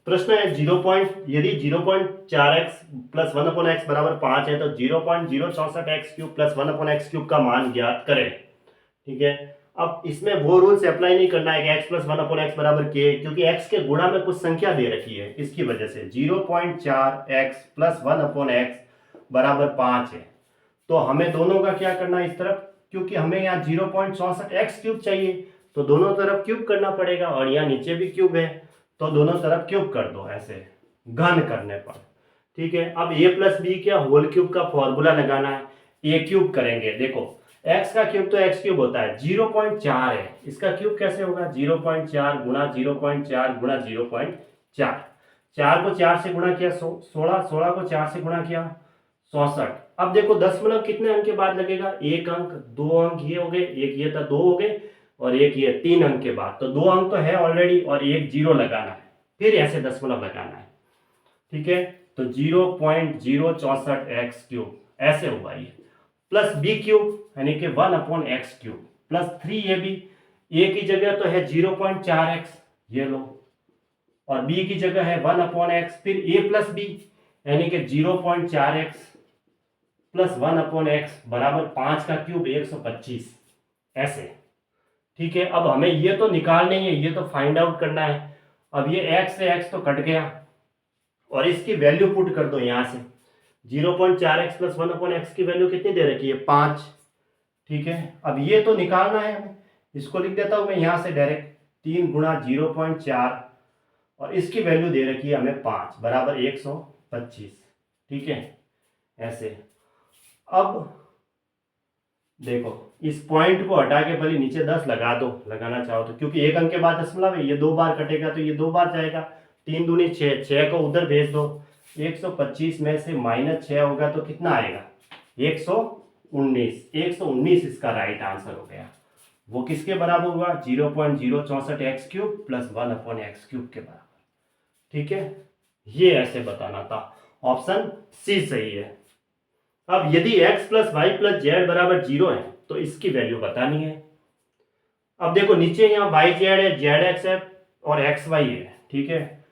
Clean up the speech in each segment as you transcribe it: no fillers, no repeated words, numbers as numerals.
प्रश्न है यदि 0.4x प्लस 1/x बराबर 5 है तो 0.064x³ प्लस 1/x³ का मान ज्ञात करें। ठीक है, अब इसमें वो रूल्स अप्लाई नहीं करना है कि x प्लस 1/x बराबर k, क्योंकि x के गुणा में कुछ संख्या दे रखी है, इसकी वजह से 0.4x प्लस 1/x बराबर 5 है। तो हमें दोनों का क्या करना है इस तरफ, क्योंकि हमें यहाँ 0.64x³ चाहिए तो दोनों तरफ क्यूब करना पड़ेगा, और यहाँ नीचे भी क्यूब है तो दोनों तरफ क्यूब कर दो ऐसे घन करने पर। ठीक है, अब a प्लस बी क्या होल क्यूब का फॉर्मूला लगाना है, a क्यूब करेंगे। देखो x का क्यूब तो x³ होता है, 0.4 है, इसका क्यूब कैसे होगा 0.4 गुणा 0.4 गुणा 0.4, 4 को 4 से गुणा किया 16, 16 को 4 से गुणा किया 64। अब देखो दशमलव कितने अंक के बाद लगेगा, एक अंक, दो अंक ये हो गए, एक ये था, दो हो गए, और एक ये 3 अंक के बाद, तो 2 अंक तो है ऑलरेडी और एक जीरो लगाना है, फिर ऐसे दशमलव लगाना है। ठीक है, तो 0.064x³ ऐसे हुआ ये, प्लस बी क्यूब यानी कि 1/x³ प्लस 3ab, ए की जगह तो है 0.4x, ये लो, और बी की जगह है 1/x, फिर a प्लस बी यानी कि 0.4x प्लस 1/x बराबर 5 का क्यूब 125 ऐसे। ठीक है, अब हमें ये तो निकालना ही है, ये तो फाइंड आउट करना है। अब ये x से x तो कट गया और इसकी वैल्यू पुट कर दो यहाँ से, 0.4x प्लस 1/x की वैल्यू कितनी दे रखी है 5। ठीक है, अब ये तो निकालना है हमें, इसको लिख देता हूँ मैं यहाँ से डायरेक्ट, 3 गुणा 0.4 और इसकी वैल्यू दे रखी है हमें 5 बराबर 125। ठीक है, ऐसे। अब देखो इस पॉइंट को हटा के भले नीचे 10 लगा दो, लगाना चाहो तो, क्योंकि एक अंक के बाद दशमलव है, ये 2 बार कटेगा तो ये 2 बार जाएगा, 3 दूनी 6, 6 को उधर भेज दो, 125 में से -6 होगा तो कितना आएगा 119, 119 इसका राइट आंसर हो गया। वो किसके बराबर हुआ 0.064x³ प्लस 1/x³ के बराबर। ठीक है, ये ऐसे बताना था, ऑप्शन सी सही है। अब यदि x plus y plus z बराबर 0 है तो इसकी वैल्यू बतानी है। अब देखो नीचे यहाँ वाई जेड है, जेड एक्स है और एक्स वाई है। ठीक है,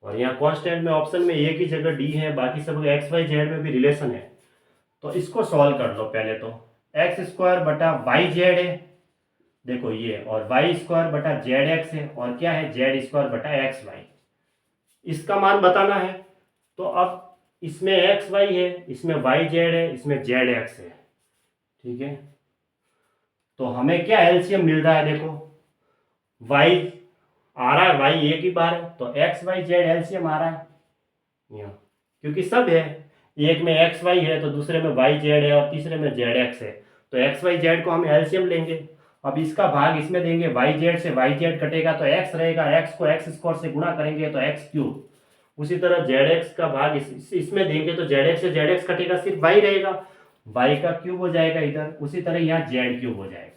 और यहाँ कॉन्स्टेंट में ऑप्शन में ए की जगह डी है, बाकी सब एक्स वाई जेड में भी रिलेशन है, तो इसको सॉल्व कर लो। पहले तो x² बटा वाई जेड है, देखो ये, और y² बटा जेड एक्स है, और क्या है z² बटा एक्स वाई, इसका मान बताना है। तो अब इसमें एक्स वाई है, इसमें वाई जेड है, इसमें जेड एक्स है। ठीक है, तो हमें क्या एलसीएम मिल रहा है, देखो वाई आ रहा है, वाई एक ही बार है तो एक्स वाई जेड एलसीएम आ रहा है यहाँ, क्योंकि सब है, एक में एक्स वाई है तो दूसरे में वाई जेड है और तीसरे में जेड एक्स है, तो एक्स वाई जेड को हम एलसीएम लेंगे। अब इसका भाग इसमें देंगे, वाई जेड से वाई जेड कटेगा तो एक्स रहेगा, एक्स को x² से गुणा करेंगे तो x³। उसी तरह जेड एक्स का भाग इसमें देंगे तो जेड एक्स से जेड एक्स कटेगा, सिर्फ वाई रहेगा, वाई का क्यूब हो जाएगा इधर, उसी तरह यहाँ जेड³ हो जाएगा।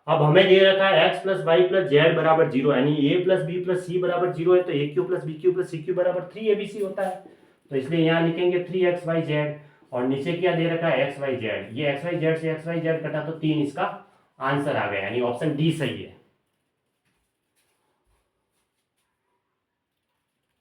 अब हमें दे रखा है x plus y plus z बराबर 0, यानी a plus b plus c बराबर 0 है, तो a³ plus b³ plus c³ बराबर 3abc होता है, तो इसलिए यहाँ लिखेंगे 3xyz, और नीचे क्या दे रखा है xyz, ये xyz से xyz कटा तो 3 इसका आंसर आ गया, यानी ऑप्शन डी सही है।